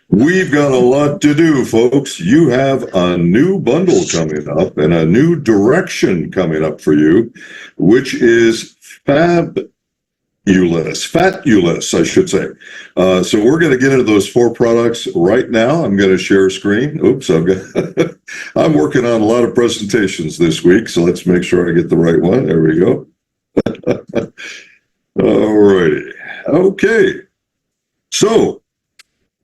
We've got a lot to do, folks. You have a new bundle coming up and a new direction coming up for you, which is Fabulous, Fatulous, I should say. So we're going to get into those four products right now. I'm going to share a screen. Oops, I'm working on a lot of presentations this week, so let's make sure I get the right one. There we go. All righty. Okay. So,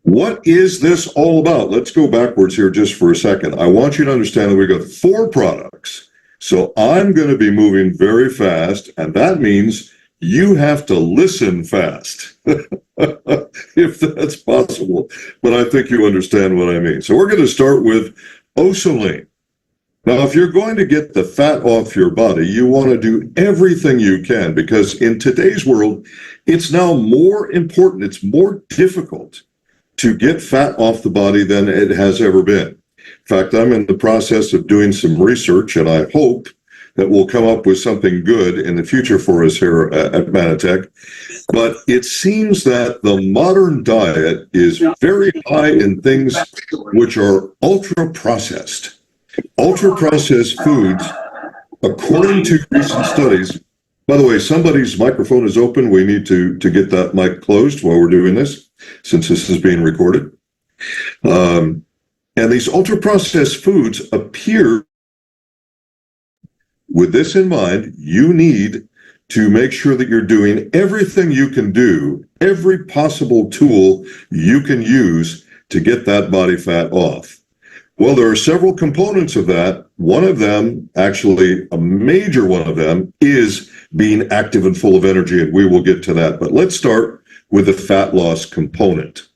what is this all about? Let's go backwards here just for a second. I want you to understand that we've got four products. So I'm going to be moving very fast, and that means you have to listen fast, if that's possible. But I think you understand what I mean. So we're going to start with Osaline. Now, if you're going to get the fat off your body, you want to do everything you can, because in today's world, it's now more important, it's more difficult to get fat off the body than it has ever been. In fact, I'm in the process of doing some research, and I hope that we'll come up with something good in the future for us here at Manatech. But it seems that the modern diet is very high in things which are ultra-processed. Ultra-processed foods, according to recent studies. By the way, somebody's microphone is open. We need to get that mic closed while we're doing this, since this is being recorded. And these ultra-processed foods appear, with this in mind, you need to make sure that you're doing everything you can do, every possible tool you can use to get that body fat off. Well, there are several components of that. One of them, actually a major one of them, is being active and full of energy, and we will get to that. But let's start with the fat loss component.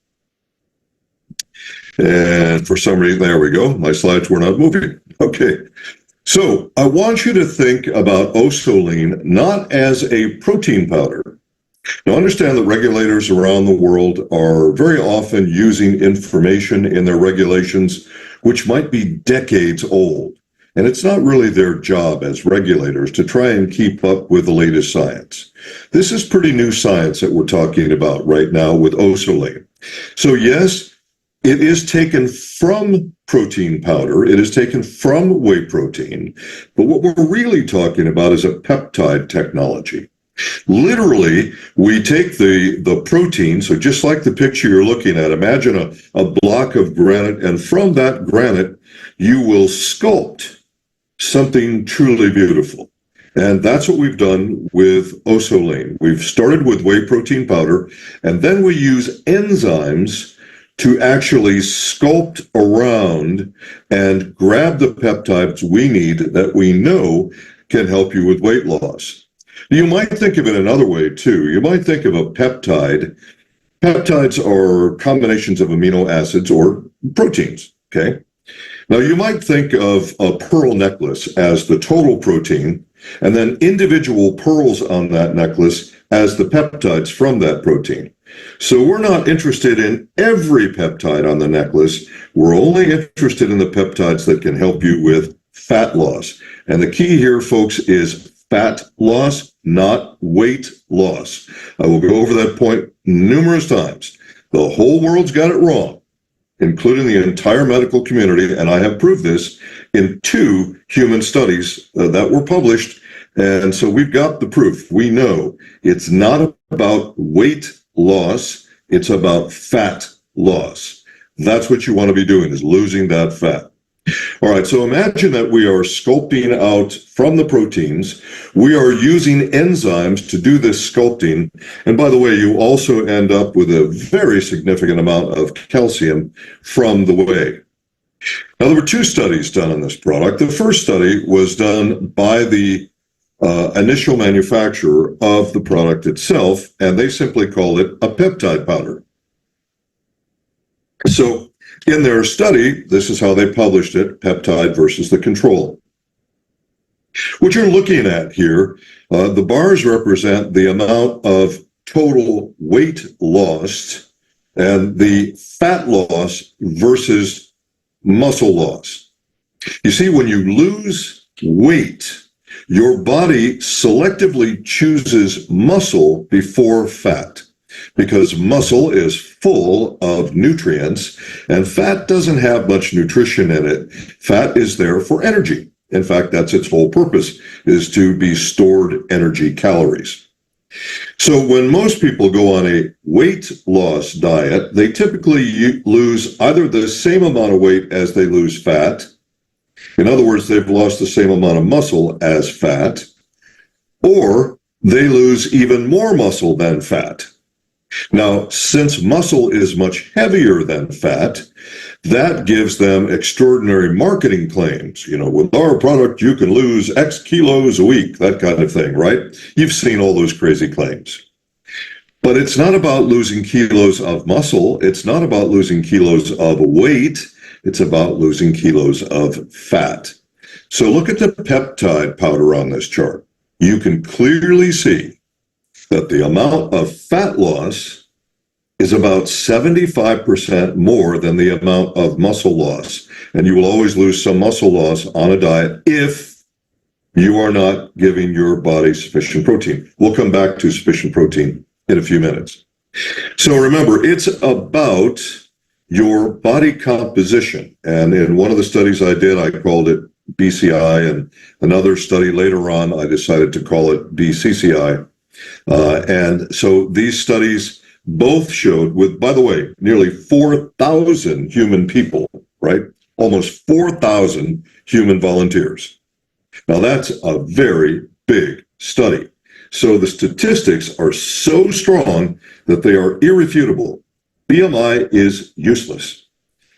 And for some reason, there we go. My slides were not moving. Okay. So I want you to think about Osaline not as a protein powder. Now, understand that regulators around the world are very often using information in their regulations which might be decades old. And it's not really their job as regulators to try and keep up with the latest science. This is pretty new science that we're talking about right now with Osaline. So yes, it is taken from protein powder. It is taken from whey protein. But what we're really talking about is a peptide technology. Literally, we take the protein, so just like the picture you're looking at, imagine a block of granite, and from that granite, you will sculpt something truly beautiful. And that's what we've done with Osaline. We've started with whey protein powder, and then we use enzymes to actually sculpt around and grab the peptides we need that we know can help you with weight loss. You might think of it another way, too. You might think of a peptide. Peptides are combinations of amino acids or proteins, okay? Now, you might think of a pearl necklace as the total protein, and then individual pearls on that necklace as the peptides from that protein. So we're not interested in every peptide on the necklace. We're only interested in the peptides that can help you with fat loss. And the key here, folks, is fat loss, not weight loss. I will go over that point numerous times. The whole world's got it wrong, including the entire medical community, and I have proved this in 2 human studies that were published, and so we've got the proof. We know it's not about weight loss, it's about fat loss. That's what you want to be doing, is losing that fat. All right, so imagine that we are sculpting out from the proteins. We are using enzymes to do this sculpting. And by the way, you also end up with a very significant amount of calcium from the whey. Now, there were 2 studies done on this product. The first study was done by the initial manufacturer of the product itself, and they simply called it a peptide powder. So in their study, this is how they published it, peptide versus the control. What you're looking at here, the bars represent the amount of total weight lost and the fat loss versus muscle loss. You see, when you lose weight, your body selectively chooses muscle before fat. because muscle is full of nutrients and fat doesn't have much nutrition in it. Fat is there for energy. In fact, that's its whole purpose, is to be stored energy calories. So when most people go on a weight loss diet, they typically lose either the same amount of weight as they lose fat. In other words, they've lost the same amount of muscle as fat, or they lose even more muscle than fat. Now, since muscle is much heavier than fat, that gives them extraordinary marketing claims. You know, with our product, you can lose X kilos a week, that kind of thing, right? You've seen all those crazy claims. But it's not about losing kilos of muscle. It's not about losing kilos of weight. It's about losing kilos of fat. So look at the peptide powder on this chart. You can clearly see that the amount of fat loss is about 75% more than the amount of muscle loss. And you will always lose some muscle loss on a diet if you are not giving your body sufficient protein. We'll come back to sufficient protein in a few minutes. So remember, it's about your body composition. And in one of the studies I did, I called it BCI, and another study later on, I decided to call it BCCI. And so these studies both showed, with, by the way, nearly 4,000 human people, right? Almost 4,000 human volunteers. Now that's a very big study. So the statistics are so strong that they are irrefutable. BMI is useless.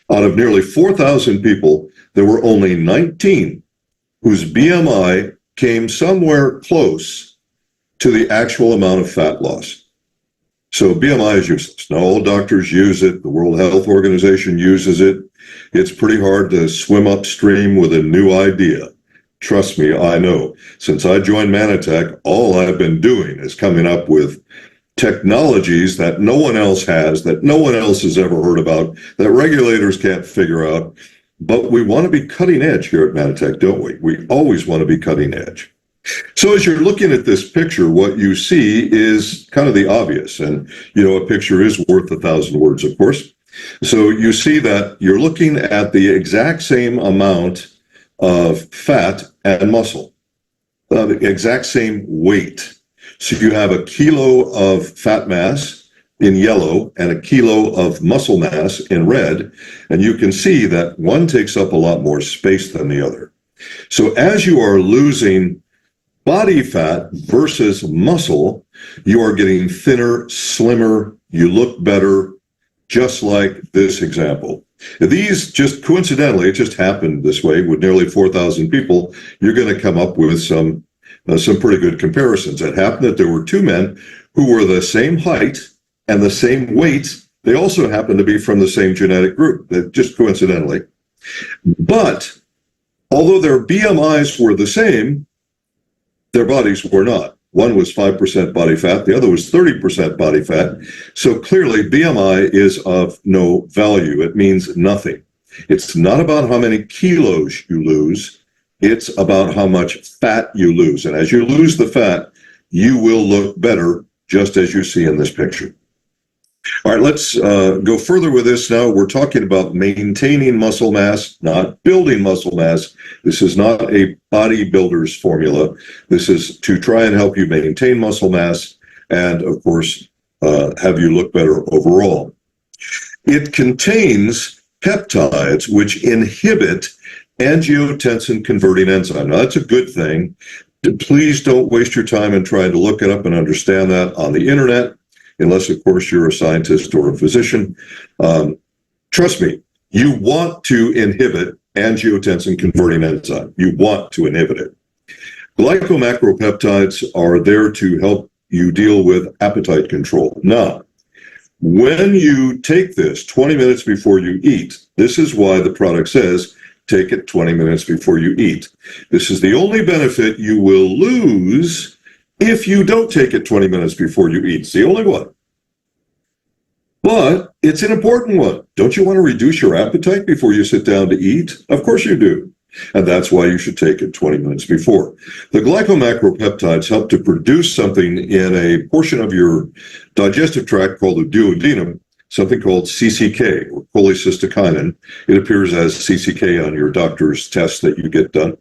Out of nearly 4,000 people, there were only 19 whose BMI came somewhere close to the actual amount of fat loss. So BMI is useless. Now, all doctors use it. The World Health Organization uses it. It's pretty hard to swim upstream with a new idea. Trust me, I know. Since I joined Manitech, all I've been doing is coming up with technologies that no one else has, that no one else has ever heard about, that regulators can't figure out. But we want to be cutting edge here at Manitech, don't we? We always want to be cutting edge. So as you're looking at this picture, what you see is kind of the obvious. And, you know, a picture is worth 1,000 words, of course. So you see that you're looking at the exact same amount of fat and muscle, the exact same weight. So you have a kilo of fat mass in yellow and a kilo of muscle mass in red, and you can see that one takes up a lot more space than the other. So as you are losing body fat versus muscle, you are getting thinner, slimmer, you look better, just like this example. These just coincidentally, it just happened this way with nearly 4,000 people. You're going to come up with some pretty good comparisons. It happened that there were two men who were the same height and the same weight. They also happened to be from the same genetic group, just coincidentally. But although their BMIs were the same, their bodies were not. One was 5% body fat, the other was 30% body fat. So clearly BMI is of no value. It means nothing. It's not about how many kilos you lose. It's about how much fat you lose. And as you lose the fat, you will look better, just as you see in this picture. All right, let's go further with this now. We're talking about maintaining muscle mass, not building muscle mass. This is not a bodybuilder's formula. This is to try and help you maintain muscle mass and, of course, have you look better overall. It contains peptides which inhibit angiotensin converting enzyme. Now, that's a good thing. Please don't waste your time in trying to look it up and understand that on the internet, unless, of course, you're a scientist or a physician. Trust me, you want to inhibit angiotensin converting enzyme. You want to inhibit it. Glycomacropeptides are there to help you deal with appetite control. Now, when you take this 20 minutes before you eat, this is why the product says, take it 20 minutes before you eat. This is the only benefit you will lose if you don't take it 20 minutes before you eat. It's the only one. But it's an important one. Don't you want to reduce your appetite before you sit down to eat? Of course you do. And that's why you should take it 20 minutes before. The glycomacropeptides help to produce something in a portion of your digestive tract called the duodenum, something called CCK, or cholecystokinin. It appears as CCK on your doctor's test that you get done.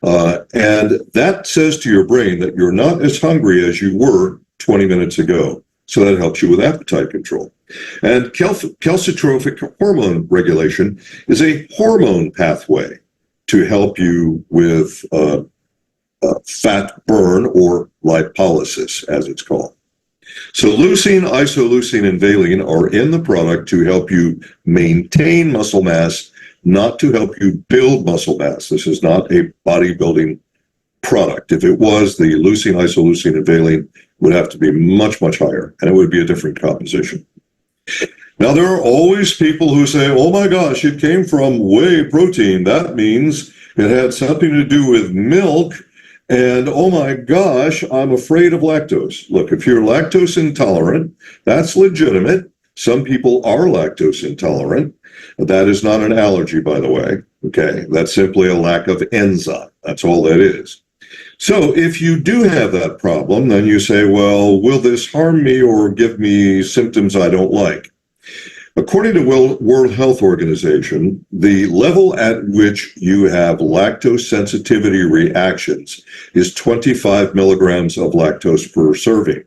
And that says to your brain that you're not as hungry as you were 20 minutes ago. So that helps you with appetite control. And calcitrophic hormone regulation is a hormone pathway to help you with fat burn, or lipolysis, as it's called. So leucine, isoleucine, and valine are in the product to help you maintain muscle mass, not to help you build muscle mass. This is not a bodybuilding product. If it was, the leucine, isoleucine, and valine would have to be much, much higher, and it would be a different composition. Now, there are always people who say, oh my gosh, it came from whey protein. That means it had something to do with milk. And oh my gosh, I'm afraid of lactose. Look, if you're lactose intolerant, that's legitimate. Some people are lactose intolerant. That is not an allergy, by the way. Okay, that's simply a lack of enzyme. That's all that is. So if you do have that problem, then you say, well, will this harm me or give me symptoms I don't like? According to World Health Organization, the level at which you have lactose sensitivity reactions is 25 milligrams of lactose per serving.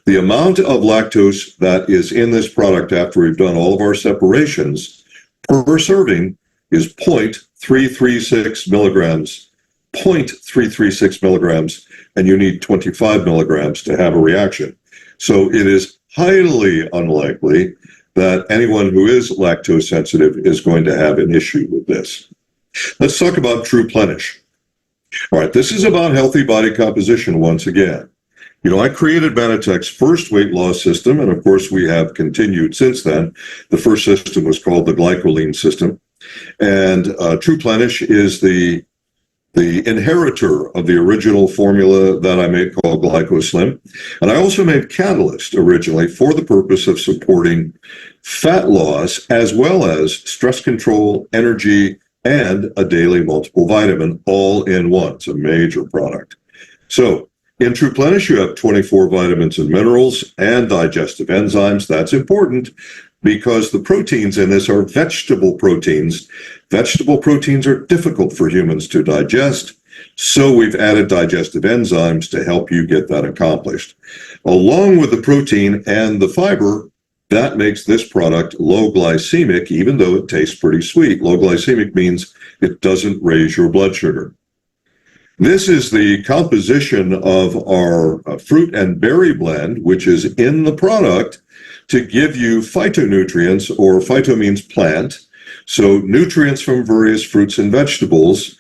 The amount of lactose that is in this product after we've done all of our separations per serving is 0.336 milligrams, 0.336 milligrams, and you need 25 milligrams to have a reaction. So it is highly unlikely that anyone who is lactose sensitive is going to have an issue with this. Let's talk about TruePlenish. All right, this is about healthy body composition once again. You know, I created Manitech's first weight loss system, and of course we have continued since then. The first system was called the Glycoline system, and TruePlenish is the inheritor of the original formula that I made called GlycoSlim. And I also made Catalyst originally for the purpose of supporting fat loss as well as stress control, energy, and a daily multiple vitamin all in one. It's a major product. So in TruePlenish, you have 24 vitamins and minerals and digestive enzymes. That's important because the proteins in this are vegetable proteins. Vegetable proteins are difficult for humans to digest, so we've added digestive enzymes to help you get that accomplished. Along with the protein and the fiber, that makes this product low glycemic, even though it tastes pretty sweet. Low glycemic means it doesn't raise your blood sugar. This is the composition of our fruit and berry blend, which is in the product to give you phytonutrients, or phyto means plant. So nutrients from various fruits and vegetables,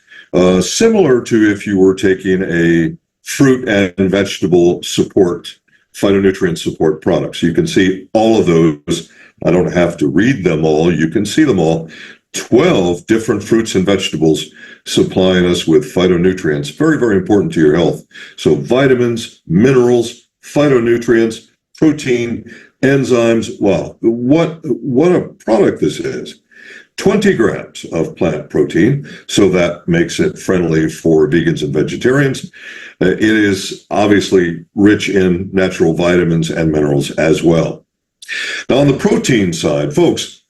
similar to if you were taking a fruit and vegetable support, phytonutrient support products. You can see all of those. I don't have to read them all. You can see them all. 12 different fruits and vegetables supplying us with phytonutrients. Very, very important to your health. So vitamins, minerals, phytonutrients, protein, enzymes. Wow, what a product this is. 20 grams of plant protein, so that makes it friendly for vegans and vegetarians. It is obviously rich in natural vitamins and minerals as well. Now, on the protein side, folks,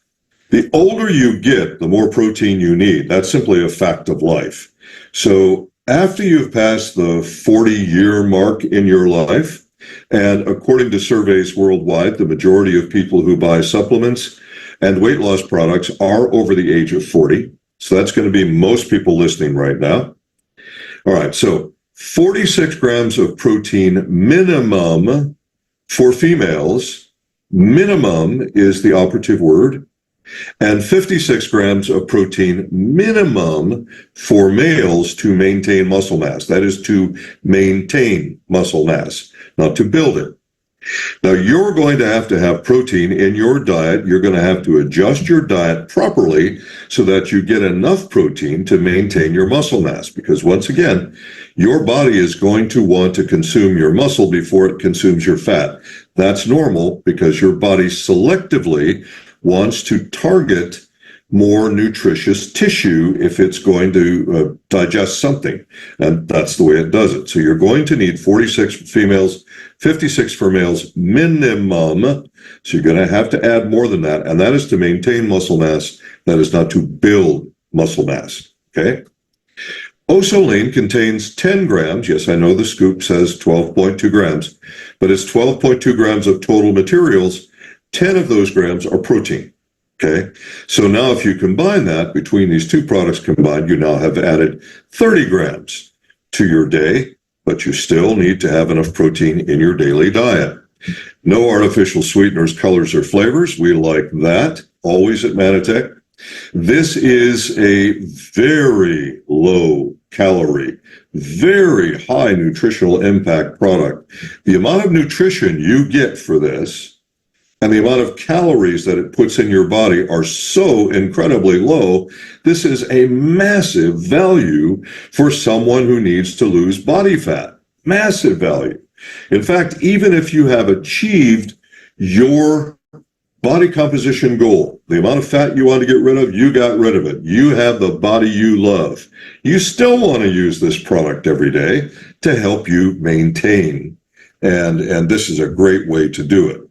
the older you get, the more protein you need. That's simply a fact of life. So after you've passed the 40-year mark in your life, and according to surveys worldwide, the majority of people who buy supplements and weight loss products are over the age of 40. So that's going to be most people listening right now. All right, so 46 grams of protein minimum for females. Minimum is the operative word. And 56 grams of protein minimum for males to maintain muscle mass. That is to maintain muscle mass, not to build it. Now, you're going to have protein in your diet. You're going to have to adjust your diet properly so that you get enough protein to maintain your muscle mass. Because once again, your body is going to want to consume your muscle before it consumes your fat. That's normal because your body selectively wants to target more nutritious tissue if it's going to digest something. And that's the way it does it. So you're going to need 46 for females, 56 for males minimum. So you're going to have to add more than that. And that is to maintain muscle mass. That is not to build muscle mass. Okay. Osoline contains 10 grams. Yes, I know the scoop says 12.2 grams, but it's 12.2 grams of total materials. 10 of those grams are protein. Okay. So now if you combine that between these two products combined, you now have added 30 grams to your day, but you still need to have enough protein in your daily diet. No artificial sweeteners, colors, or flavors. We like that always at Manatech. This is a very low calorie, very high nutritional impact product. The amount of nutrition you get for this and the amount of calories that it puts in your body are so incredibly low. This is a massive value for someone who needs to lose body fat. Massive value. In fact, even if you have achieved your body composition goal, the amount of fat you want to get rid of, you got rid of it. You have the body you love. You still want to use this product every day to help you maintain. And this is a great way to do it.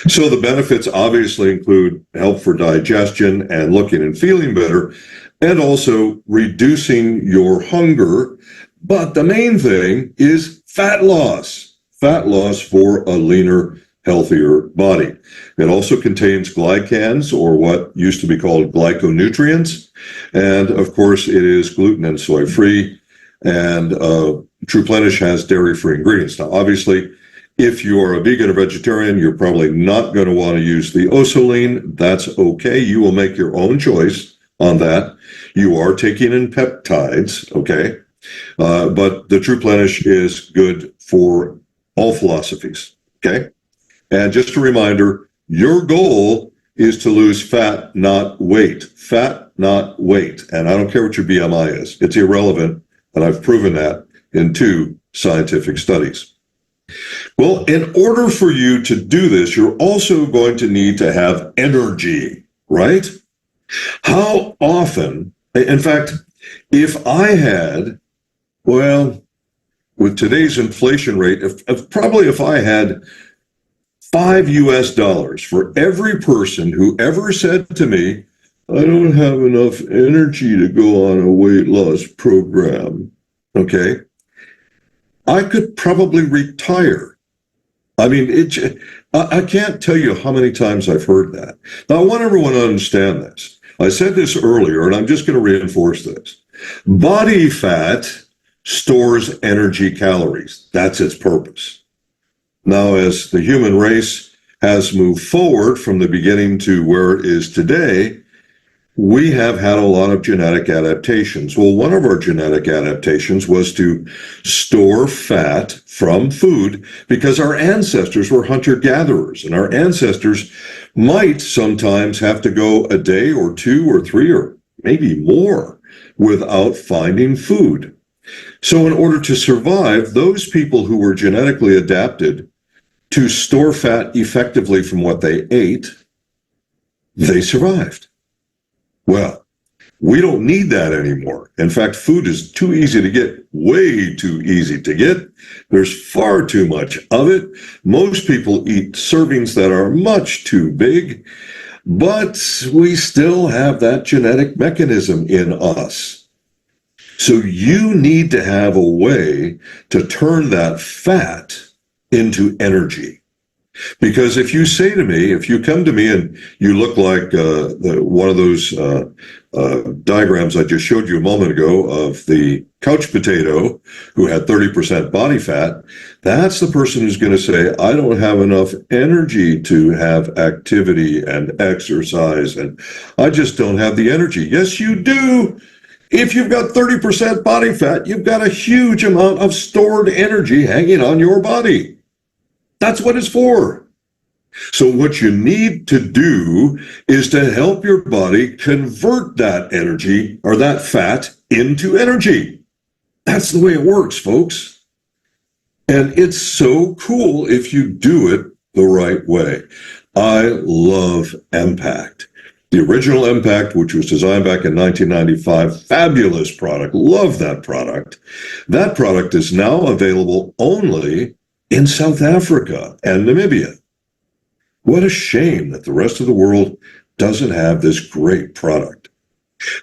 So the benefits obviously include help for digestion and looking and feeling better, and also reducing your hunger. But the main thing is fat loss for a leaner, healthier body. It also contains glycans, or what used to be called glyconutrients. And of course, it is gluten and soy free. And TruePlenish has dairy-free ingredients. Now, obviously, if you are a vegan or vegetarian, you're probably not going to want to use the Osoline. That's okay. You will make your own choice on that. You are taking in peptides, okay? But the TruePlenish is good for all philosophies, okay? And just a reminder, your goal is to lose fat, not weight. Fat, not weight. And I don't care what your BMI is. It's irrelevant, and I've proven that in 2 scientific studies. Well, in order for you to do this, you're also going to need to have energy, right? How often, in fact, if I had, well, with today's inflation rate, if I had $5 for every person who ever said to me, I don't have enough energy to go on a weight loss program, okay, I could probably retire. I mean, I can't tell you how many times I've heard that. Now, I want everyone to understand this. I said this earlier, and I'm just going to reinforce this. Body fat stores energy calories. That's its purpose. Now, as the human race has moved forward from the beginning to where it is today, we have had a lot of genetic adaptations. Well, one of our genetic adaptations was to store fat from food because our ancestors were hunter-gatherers, and our ancestors might sometimes have to go a day or 2 or 3 or maybe more without finding food. So in order to survive, those people who were genetically adapted to store fat effectively from what they ate, they survived. Well, we don't need that anymore. In fact, food is too easy to get, way too easy to get. There's far too much of it. Most people eat servings that are much too big, but we still have that genetic mechanism in us. So you need to have a way to turn that fat into energy. Because if you say to me, if you come to me and you look like one of those diagrams I just showed you a moment ago of the couch potato who had 30% body fat, that's the person who's going to say, I don't have enough energy to have activity and exercise, and I just don't have the energy. Yes, you do. If you've got 30% body fat, you've got a huge amount of stored energy hanging on your body. That's what it's for. So what you need to do is to help your body convert that energy or that fat into energy. That's the way it works, folks. And it's so cool if you do it the right way. I love Impact. The original Impact, which was designed back in 1995, fabulous product, love that product. That product is now available only in South Africa and Namibia. What a shame that the rest of the world doesn't have this great product.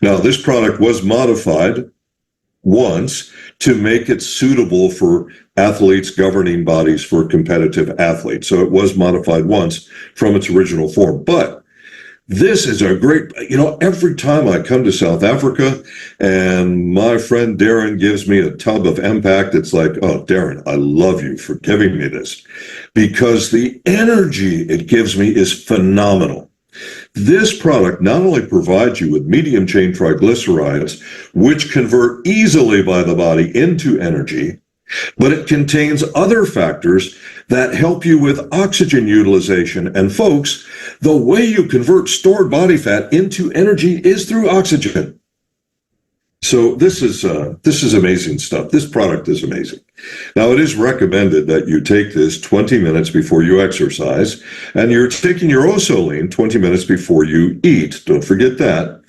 Now, this product was modified once to make it suitable for athletes, governing bodies for competitive athletes. So it was modified once from its original form. But this is a great, every time I come to South Africa and my friend Darren gives me a tub of Impact, it's like, oh, Darren, I love you for giving me this, because the energy it gives me is phenomenal. This product not only provides you with medium chain triglycerides, which convert easily by the body into energy, but it contains other factors that help you with oxygen utilization. And folks, the way you convert stored body fat into energy is through oxygen. So this is amazing stuff. This product is amazing. Now, it is recommended that you take this 20 minutes before you exercise, and you're taking your Osoline 20 minutes before you eat. Don't forget that.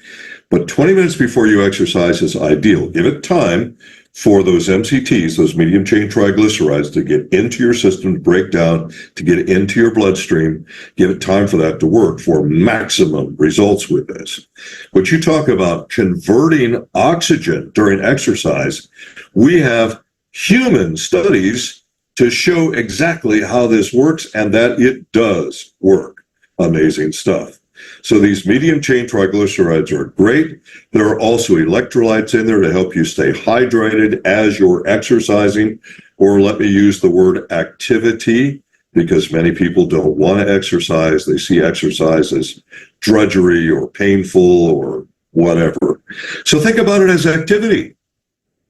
But 20 minutes before you exercise is ideal. Give it time for those MCTs, those medium chain triglycerides, to get into your system, to break down, to get into your bloodstream. Give it time for that to work for maximum results with this. But you talk about converting oxygen during exercise. We have human studies to show exactly how this works and that it does work. Amazing stuff. So these medium chain triglycerides are great. There are also electrolytes in there to help you stay hydrated as you're exercising, or let me use the word activity, because many people don't want to exercise. They see exercise as drudgery or painful or whatever. So think about it as activity: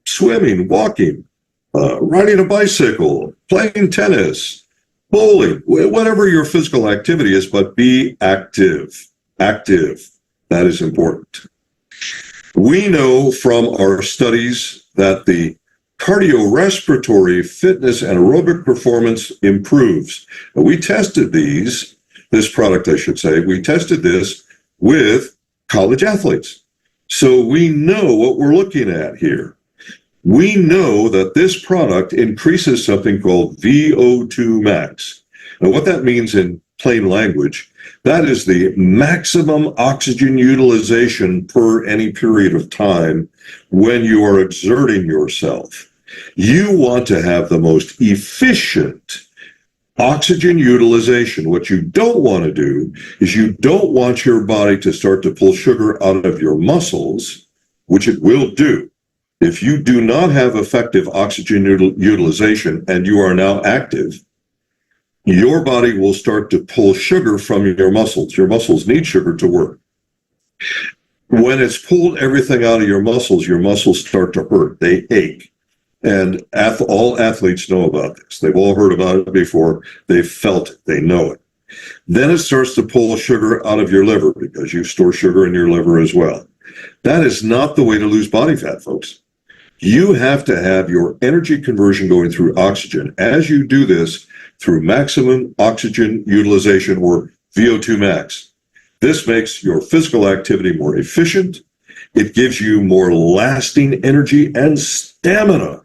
swimming, walking, riding a bicycle, playing tennis, bowling, whatever your physical activity is, but be active. Active. That is important. We know from our studies that the cardiorespiratory fitness and aerobic performance improves. We tested this product, I should say, we tested this with college athletes. So we know what we're looking at here. We know that this product increases something called VO2 max. Now, what that means in plain language, that is the maximum oxygen utilization per any period of time when you are exerting yourself. You want to have the most efficient oxygen utilization. What you don't want to do is you don't want your body to start to pull sugar out of your muscles, which it will do. If you do not have effective oxygen utilization and you are now active, your body will start to pull sugar from your muscles. Your muscles need sugar to work. When it's pulled everything out of your muscles start to hurt. They ache. And all athletes know about this. They've all heard about it before. They've felt it. They know it. Then it starts to pull sugar out of your liver, because you store sugar in your liver as well. That is not the way to lose body fat, folks. You have to have your energy conversion going through oxygen. As you do this through maximum oxygen utilization, or VO2 max, this makes your physical activity more efficient. It gives you more lasting energy and stamina.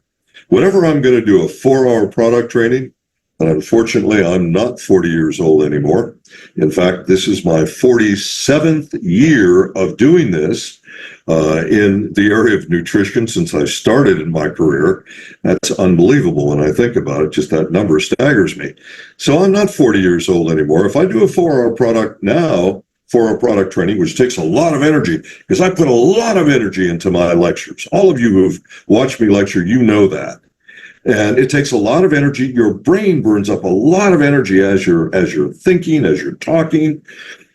Whenever I'm going to do a 4-hour product training, and unfortunately I'm not 40 years old anymore. In fact, this is my 47th year of doing this in the area of nutrition since I started in my career. That's unbelievable when I think about it. Just that number staggers me. So I'm not 40 years old anymore. If I do a 4-hour product now, 4-hour product training, which takes a lot of energy, because I put a lot of energy into my lectures. All of you who've watched me lecture, you know that. And it takes a lot of energy. Your brain burns up a lot of energy as you're thinking, as you're talking.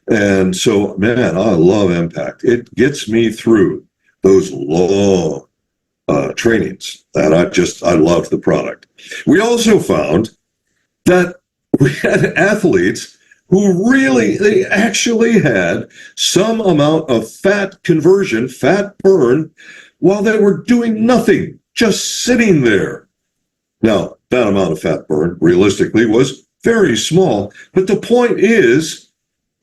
And so, man, I love Impact. It gets me through those long trainings, and I love the product. We also found that we had athletes who they actually had some amount of fat conversion, fat burn, while they were doing nothing, just sitting there. Now, that amount of fat burn, realistically, was very small. But the point is,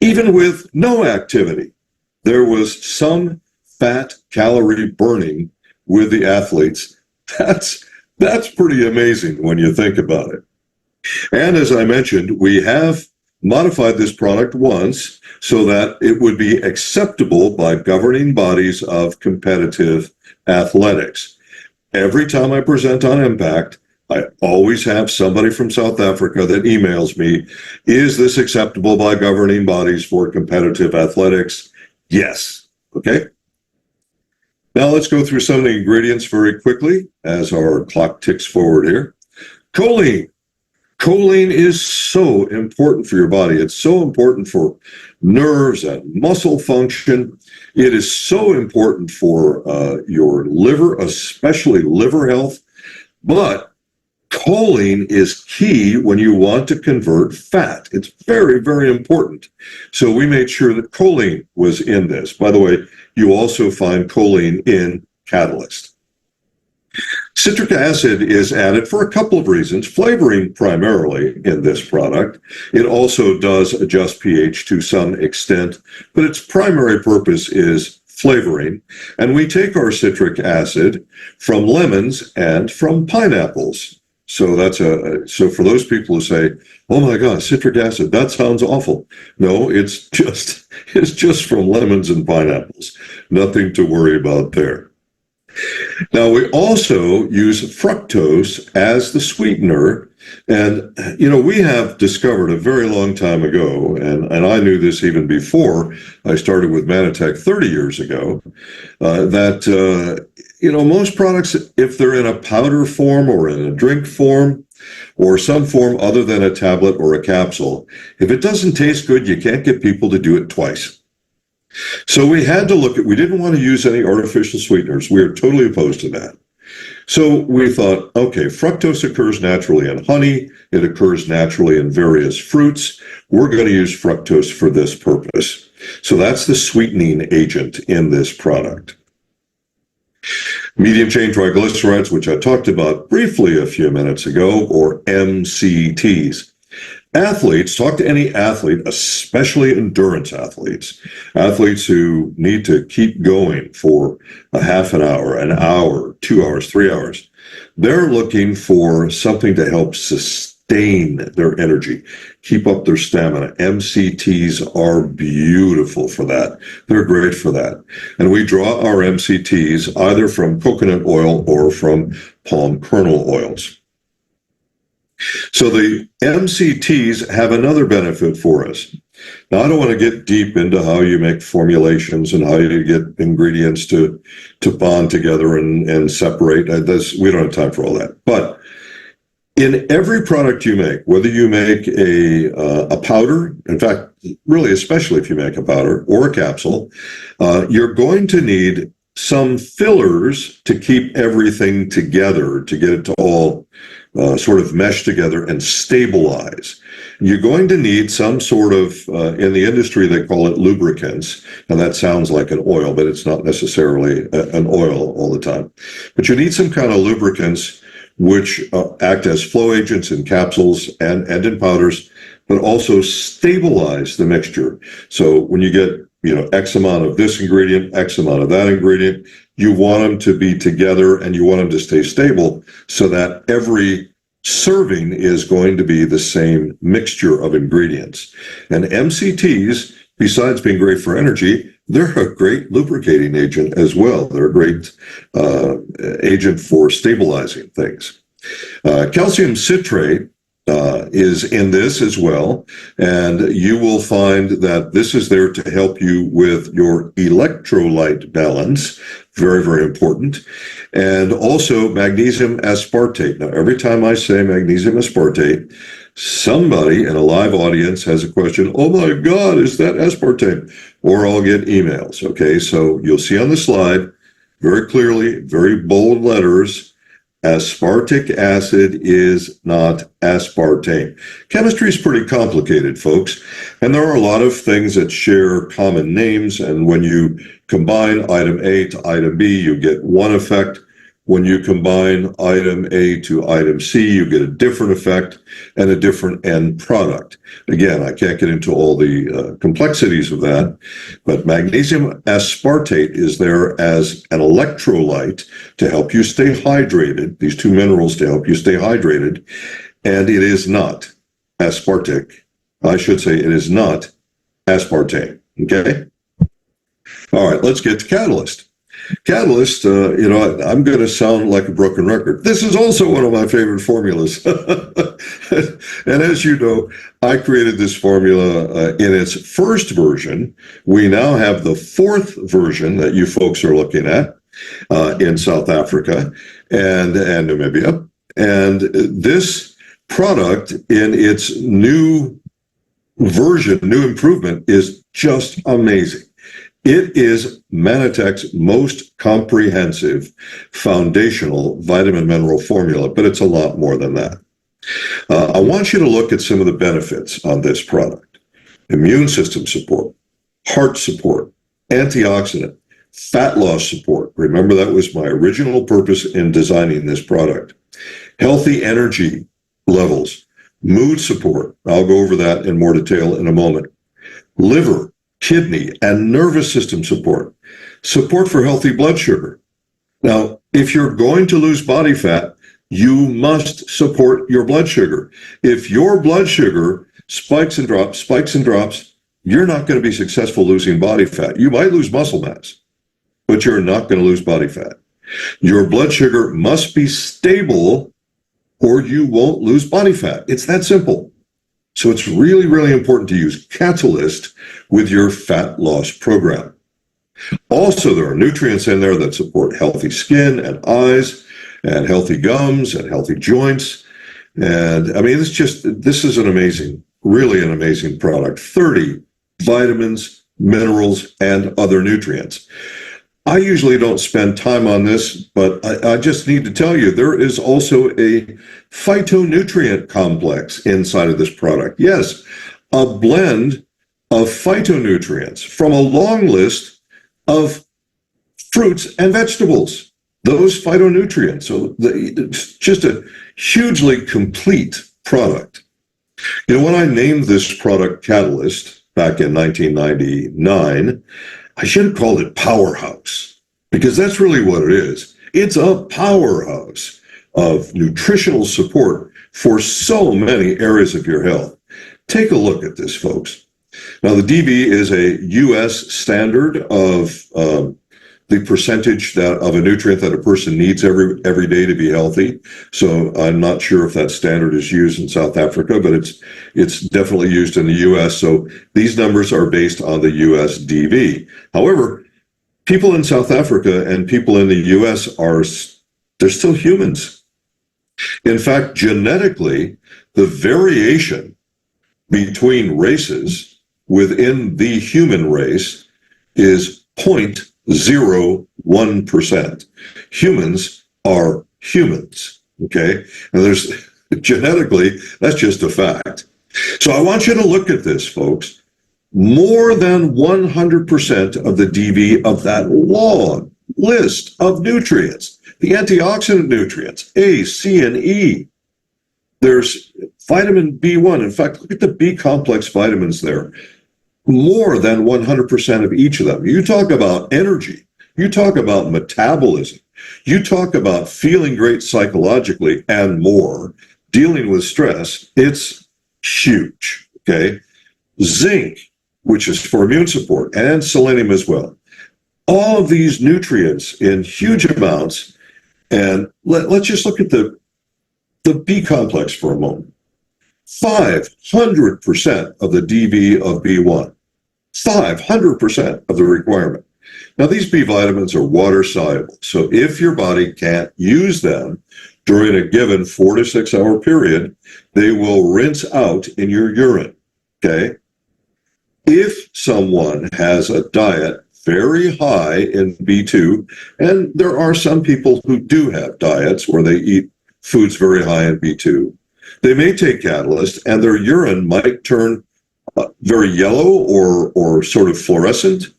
even with no activity, there was some fat calorie burning with the athletes. That's pretty amazing when you think about it. And as I mentioned, we have modified this product once so that it would be acceptable by governing bodies of competitive athletics. Every time I present on Impact, I always have somebody from South Africa that emails me, is this acceptable by governing bodies for competitive athletics? Yes. Okay. Now let's go through some of the ingredients very quickly as our clock ticks forward here. Choline. Choline is so important for your body. It's so important for nerves and muscle function. It is so important for your liver, especially liver health. But choline is key when you want to convert fat. It's very, very important. So we made sure that choline was in this. By the way, you also find choline in Catalyst. Citric acid is added for a couple of reasons, flavoring primarily in this product. It also does adjust pH to some extent, but its primary purpose is flavoring. And we take our citric acid from lemons and from pineapples. So so for those people who say, "Oh my gosh, citric acid, that sounds awful." No, it's just from lemons and pineapples. Nothing to worry about there. Now, we also use fructose as the sweetener. And, we have discovered a very long time ago, and I knew this even before I started with Manitech 30 years ago, that, most products, if they're in a powder form or in a drink form or some form other than a tablet or a capsule, if it doesn't taste good, you can't get people to do it twice. So we had to we didn't want to use any artificial sweeteners. We are totally opposed to that. So we thought, okay, fructose occurs naturally in honey. It occurs naturally in various fruits. We're going to use fructose for this purpose. So that's the sweetening agent in this product. Medium chain triglycerides, which I talked about briefly a few minutes ago, or MCTs. Athletes, talk to any athlete, especially endurance athletes who need to keep going for a half an hour, 2 hours, 3 hours. They're looking for something to help sustain their energy, keep up their stamina. MCTs are beautiful for that. They're great for that. And we draw our MCTs either from coconut oil or from palm kernel oils. So the MCTs have another benefit for us. Now, I don't want to get deep into how you make formulations and how you get ingredients to bond together and separate. We don't have time for all that. But in every product you make, whether you make a powder, in fact, really, especially if you make a powder or a capsule, you're going to need some fillers to keep everything together, to get it to all sort of mesh together and stabilize. You're going to need some sort of, in the industry, they call it lubricants. And that sounds like an oil, but it's not necessarily an oil all the time. But you need some kind of lubricants which act as flow agents in capsules and in powders, but also stabilize the mixture. So when you get X amount of this ingredient, X amount of that ingredient, you want them to be together and you want them to stay stable so that every serving is going to be the same mixture of ingredients. And MCTs, besides being great for energy, they're a great lubricating agent as well. They're a great agent for stabilizing things. Calcium citrate is in this as well, and you will find that this is there to help you with your electrolyte balance. Very, very important. And also magnesium aspartate. Now, every time I say magnesium aspartate, somebody in a live audience has a question, "Oh my God, is that aspartame?" Or I'll get emails. Okay, so you'll see on the slide very clearly, very bold letters, aspartic acid is not aspartame. Chemistry is pretty complicated, folks, and there are a lot of things that share common names, and when you combine item A to item B, you get one effect. when you combine item A to item C, you get a different effect and a different end product. Again, I can't get into all the complexities of that, but magnesium aspartate is there as an electrolyte to help you stay hydrated, these two minerals to help you stay hydrated, and it is not aspartic. I should say it is not aspartame, okay? All right, let's get to Catalyst. Catalyst, I'm going to sound like a broken record. This is also one of my favorite formulas. And as you know, I created this formula in its first version. We now have the fourth version that you folks are looking at in South Africa and Namibia. And this product in its new version, new improvement, is just amazing. It is Manitech's most comprehensive foundational vitamin mineral formula, but it's a lot more than that. I want you to look at some of the benefits on this product. Immune system support, heart support, antioxidant, fat loss support. Remember, that was my original purpose in designing this product. Healthy energy levels, mood support. I'll go over that in more detail in a moment. Liver, kidney, and nervous system support. Support for healthy blood sugar. Now, if you're going to lose body fat, you must support your blood sugar. If your blood sugar spikes and drops, you're not going to be successful losing body fat. You might lose muscle mass, but you're not going to lose body fat. Your blood sugar must be stable or you won't lose body fat. It's that simple. So it's really, really important to use Catalyst with your fat loss program. Also, there are nutrients in there that support healthy skin and eyes and healthy gums and healthy joints. And I mean, this is an amazing, really an amazing product. 30 vitamins, minerals, and other nutrients. I usually don't spend time on this, but I just need to tell you, there is also a phytonutrient complex inside of this product. Yes, a blend of phytonutrients from a long list of fruits and vegetables. Those phytonutrients. So it's just a hugely complete product. You know, when I named this product Catalyst back in 1999, I should have called it Powerhouse, because that's really what it is. It's a powerhouse of nutritional support for so many areas of your health. Take a look at this, folks. Now, the DV is a U.S. standard of the percentage of a nutrient that a person needs every day to be healthy. So I'm not sure if that standard is used in South Africa, but it's definitely used in the U.S. So these numbers are based on the U.S. DV. However, people in South Africa and people in the U.S. they're still humans. In fact, genetically, the variation between races within the human race is 0.01%. Humans are humans, okay? And there's genetically, that's just a fact. So I want you to look at this, folks. More than 100% of the DV of that long list of nutrients, the antioxidant nutrients, A, C, and E. There's vitamin B1. In fact, look at the B complex vitamins there. More than 100% of each of them. You talk about energy. You talk about metabolism. You talk about feeling great psychologically and more, dealing with stress. It's huge, okay? Zinc, which is for immune support, and selenium as well. All of these nutrients in huge amounts. And let's just look at the B complex for a moment. 500% of the DV of B1, 500% of the requirement. Now, these B vitamins are water soluble. So if your body can't use them during a given 4 to 6 hour period, they will rinse out in your urine, okay? If someone has a diet very high in B2, and there are some people who do have diets where they eat foods very high in B2, they may take Catalyst and their urine might turn very yellow or sort of fluorescent.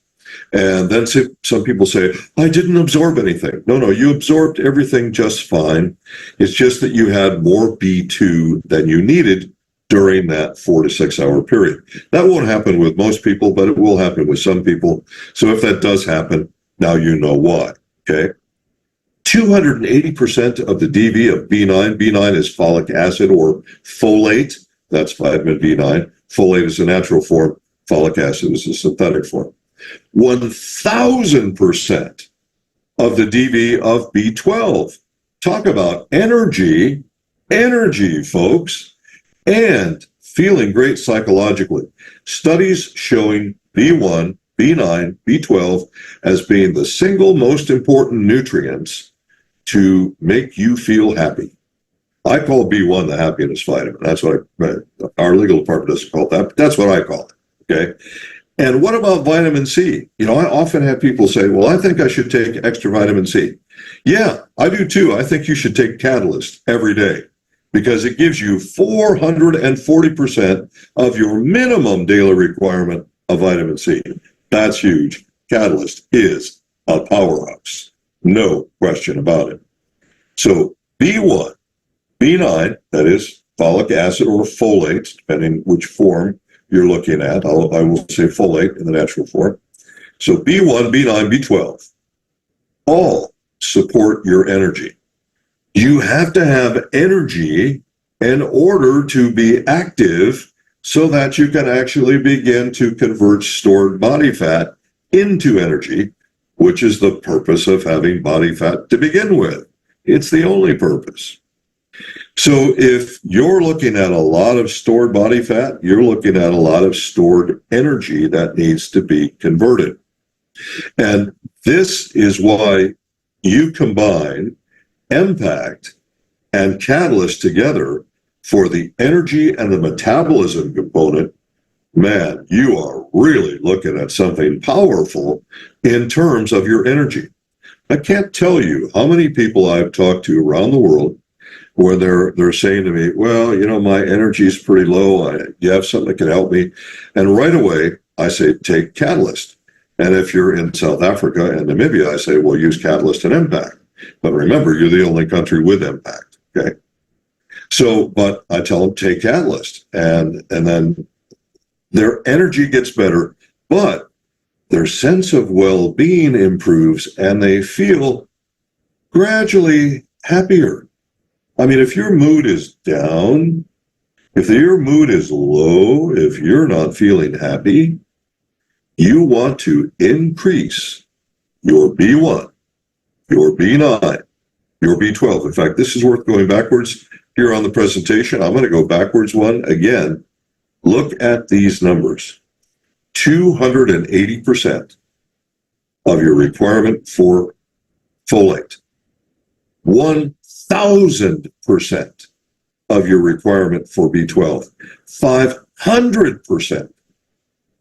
And then some people say, I didn't absorb anything. No, you absorbed everything just fine. It's just that you had more B2 than you needed during that 4 to 6 hour period. That won't happen with most people, but it will happen with some people. So if that does happen, now you know why, okay? 280% of the DV of B9. B9 is folic acid or folate. That's vitamin B9. Folate is a natural form. Folic acid is a synthetic form. 1,000% of the DV of B12. Talk about energy, folks, and feeling great psychologically. Studies showing B1, B9, B12 as being the single most important nutrients to make you feel happy. I call B1 the happiness vitamin. That's what our legal department doesn't call it that, but that's what I call it, okay? And what about vitamin C? I often have people say, well, I think I should take extra vitamin C. Yeah, I do too. I think you should take Catalyst every day because it gives you 440% of your minimum daily requirement of vitamin C. That's huge. Catalyst is a powerhouse. No question about it. So B1, B9, that is folic acid or folate, depending which form you're looking at. I will say folate in the natural form. So B1, B9, B12, all support your energy. You have to have energy in order to be active so that you can actually begin to convert stored body fat into energy, which is the purpose of having body fat to begin with. It's the only purpose. So if you're looking at a lot of stored body fat, you're looking at a lot of stored energy that needs to be converted. And this is why you combine Impact and Catalyst together for the energy and the metabolism component. Man, you are really looking at something powerful in terms of your energy. I can't tell you how many people I've talked to around the world where they're saying to me, well, my energy is pretty low. You have something that can help me? And right away, I say, take Catalyst. And if you're in South Africa and Namibia, I say, well, use Catalyst and Impact. But remember, you're the only country with Impact, okay? So, but I tell them, take Catalyst. And then their energy gets better, but their sense of well-being improves and they feel gradually happier. I mean, if your mood is down, if your mood is low, if you're not feeling happy, you want to increase your B1, your B9, your B12. In fact, this is worth going backwards here on the presentation. I'm going to go backwards one again. Look at these numbers. 280% of your requirement for folate. 1,000% of your requirement for B12, 500%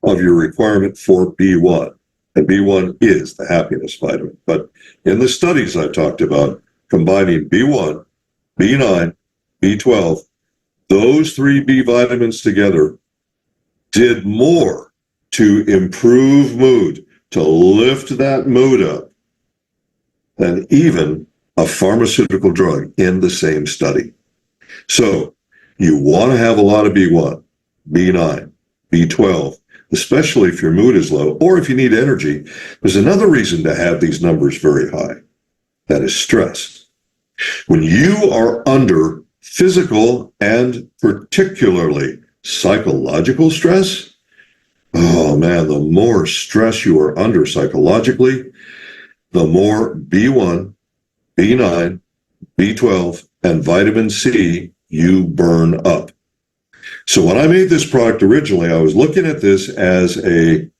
of your requirement for B1. And B1 is the happiness vitamin. But in the studies I talked about, combining B1, B9, B12, those three B vitamins together did more to improve mood, to lift that mood up, than even a pharmaceutical drug in the same study. So you want to have a lot of B1, B9, B12, especially if your mood is low or if you need energy. There's another reason to have these numbers very high. That is stress. When you are under physical and particularly psychological stress, oh man, the more stress you are under psychologically, the more B1, B9, B12, and vitamin C you burn up. So when I made this product originally, I was looking at this as a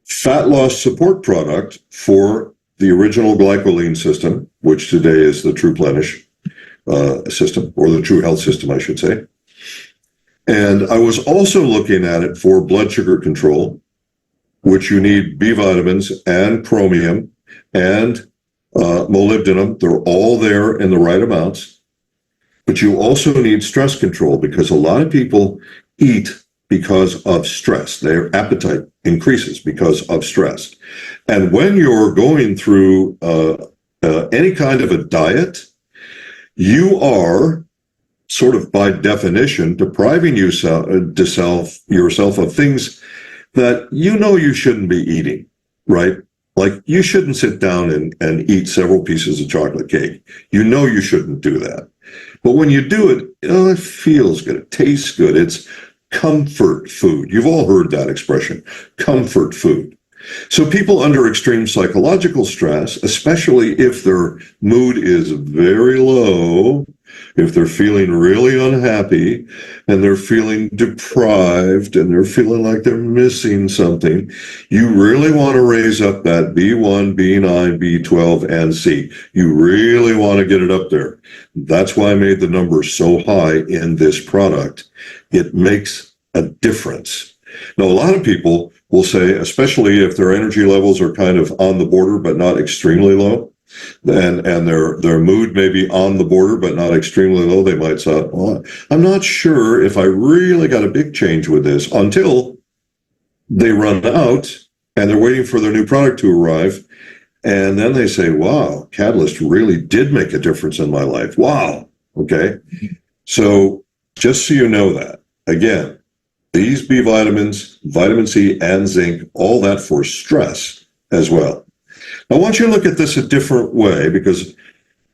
fat loss support product for the original glycoline system, which today is the TruePlenish system, or the True Health system, I should say. And I was also looking at it for blood sugar control, which you need B vitamins and chromium and molybdenum. They're all there in the right amounts. But you also need stress control because a lot of people eat because of stress. Their appetite increases because of stress. And when you're going through any kind of a diet, you are sort of by definition depriving yourself of things that you know you shouldn't be eating, right? Like you shouldn't sit down and eat several pieces of chocolate cake. You know you shouldn't do that. But when you do it, it feels good. It tastes good. It's comfort food. You've all heard that expression, comfort food. So people under extreme psychological stress, especially if their mood is very low, if they're feeling really unhappy and they're feeling deprived and they're feeling like they're missing something, you really want to raise up that B1, B9, B12, and C. You really want to get it up there. That's why I made the numbers so high in this product. It makes a difference. Now, a lot of people will say, especially if their energy levels are kind of on the border but not extremely low, and their mood may be on the border but not extremely low, they might say, well, I'm not sure if I really got a big change with this, until they run out and they're waiting for their new product to arrive. And then they say, wow, Catalyst really did make a difference in my life. Wow. Okay. So just so you know that, again, these B vitamins, vitamin C and zinc, all that for stress as well. I want you to look at this a different way, because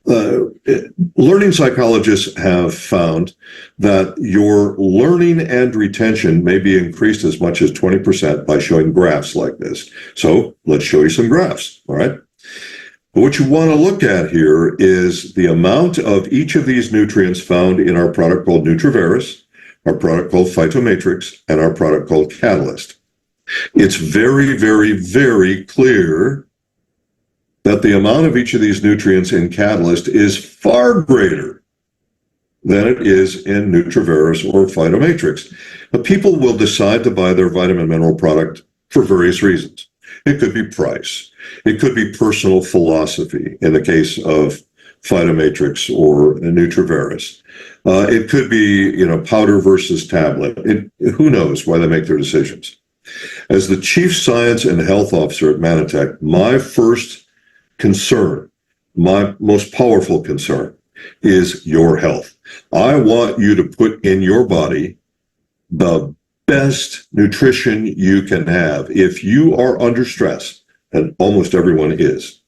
learning psychologists have found that your learning and retention may be increased as much as 20% by showing graphs like this. So let's show you some graphs, all right? What you want to look at here is the amount of each of these nutrients found in our product called Nutriveris, our product called Phytomatrix, and our product called Catalyst. It's very, very, very clear that the amount of each of these nutrients in Catalyst is far greater than it is in Nutriveris or Phytomatrix. But people will decide to buy their vitamin mineral product for various reasons. It could be price. It could be personal philosophy in the case of Phytomatrix or Nutriveris. It could be, powder versus tablet. Who knows why they make their decisions. As the Chief Science and Health Officer at Manitech, my first concern, my most powerful concern, is your health. I want you to put in your body the best nutrition you can have. If you are under stress, and almost everyone is,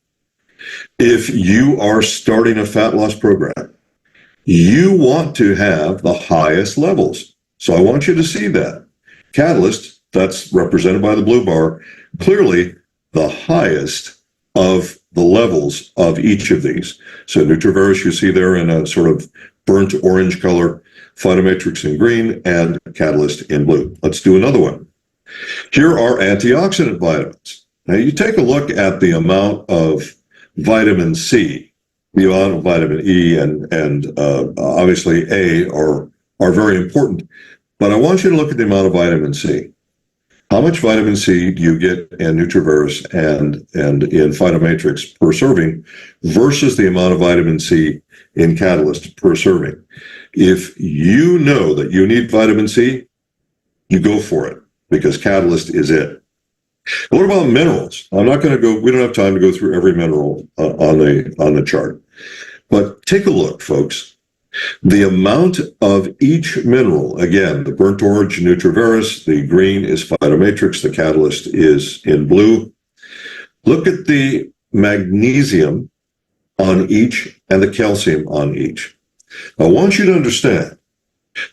if you are starting a fat loss program, you want to have the highest levels. So I want you to see that. Catalyst, that's represented by the blue bar, clearly the highest of the levels of each of these. So Nutriveris you see there in a sort of burnt orange color, Phytomatrix in green, and Catalyst in blue. Let's do another one. Here are antioxidant vitamins. Now you take a look at the amount of vitamin C, the amount of vitamin E, and obviously A are very important. But I want you to look at the amount of vitamin C. How much vitamin C do you get in Nutriveris and in Phytomatrix per serving versus the amount of vitamin C in Catalyst per serving? If you know that you need vitamin C, you go for it, because Catalyst is it. What about minerals? I'm not going to go, we don't have time to go through every mineral on the chart. But take a look, folks. The amount of each mineral, again, the burnt orange, Nutriveris, the green is Phytomatrix, the Catalyst is in blue. Look at the magnesium on each and the calcium on each. I want you to understand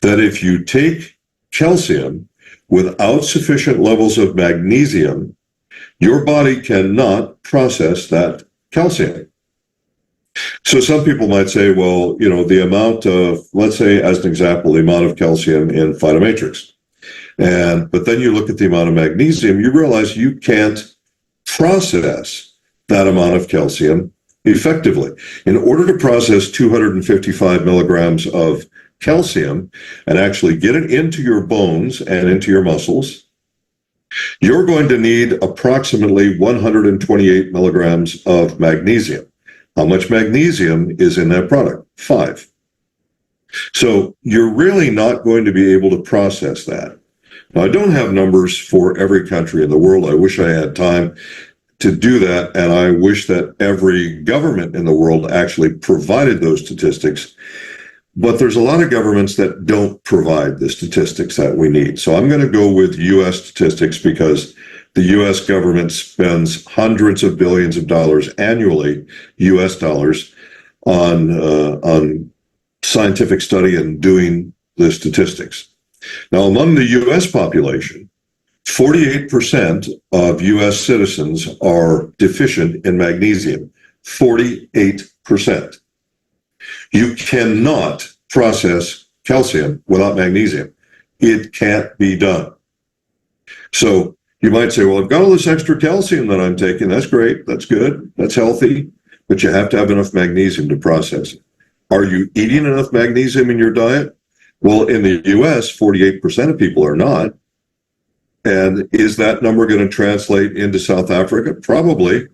that if you take calcium without sufficient levels of magnesium, your body cannot process that calcium. So some people might say, well, the amount of, let's say, as an example, the amount of calcium in Phytomatrix. But then you look at the amount of magnesium, you realize you can't process that amount of calcium effectively. In order to process 255 milligrams of calcium and actually get it into your bones and into your muscles, you're going to need approximately 128 milligrams of magnesium. How much magnesium is in that product? 5. So you're really not going to be able to process that. Now, I don't have numbers for every country in the world. I wish I had time to do that, and I wish that every government in the world actually provided those statistics. But there's a lot of governments that don't provide the statistics that we need. So I'm going to go with U.S. statistics because the U.S. government spends hundreds of billions of dollars annually, U.S. dollars, on scientific study and doing the statistics. Now, among the U.S. population, 48% of U.S. citizens are deficient in magnesium. 48%. You cannot process calcium without magnesium. It can't be done. So you might say, well, I've got all this extra calcium that I'm taking. That's great. That's good. That's healthy. But you have to have enough magnesium to process it. Are you eating enough magnesium in your diet? Well, in the U.S., 48% of people are not. And is that number going to translate into South Africa? Probably,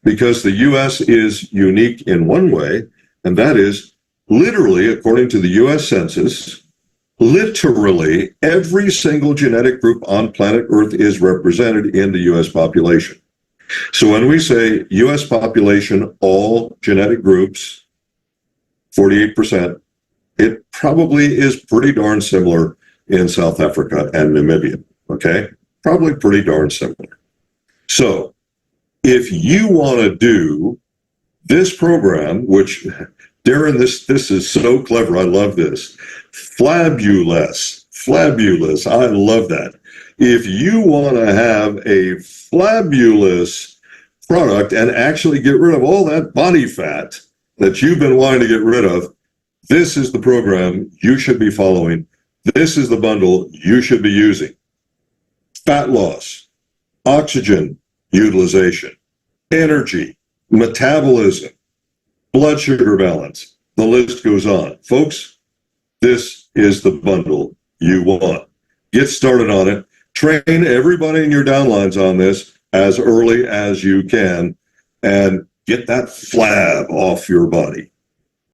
because the U.S. is unique in one way, and that is literally, according to the U.S. Census, literally every single genetic group on planet Earth is represented in the U.S. population. So when we say U.S. population, all genetic groups, 48%, it probably is pretty darn similar in South Africa and Namibia, okay? Probably pretty darn similar. So if you want to do this program, which, Darren, this is so clever. I love this. Flabulous. I love that. If you want to have a flabulous product and actually get rid of all that body fat that you've been wanting to get rid of, this is the program you should be following. This is the bundle you should be using. Fat loss, oxygen utilization, energy, metabolism, blood sugar balance. The list goes on. Folks, this is the bundle you want. Get started on it. Train everybody in your downlines on this as early as you can and get that flab off your body.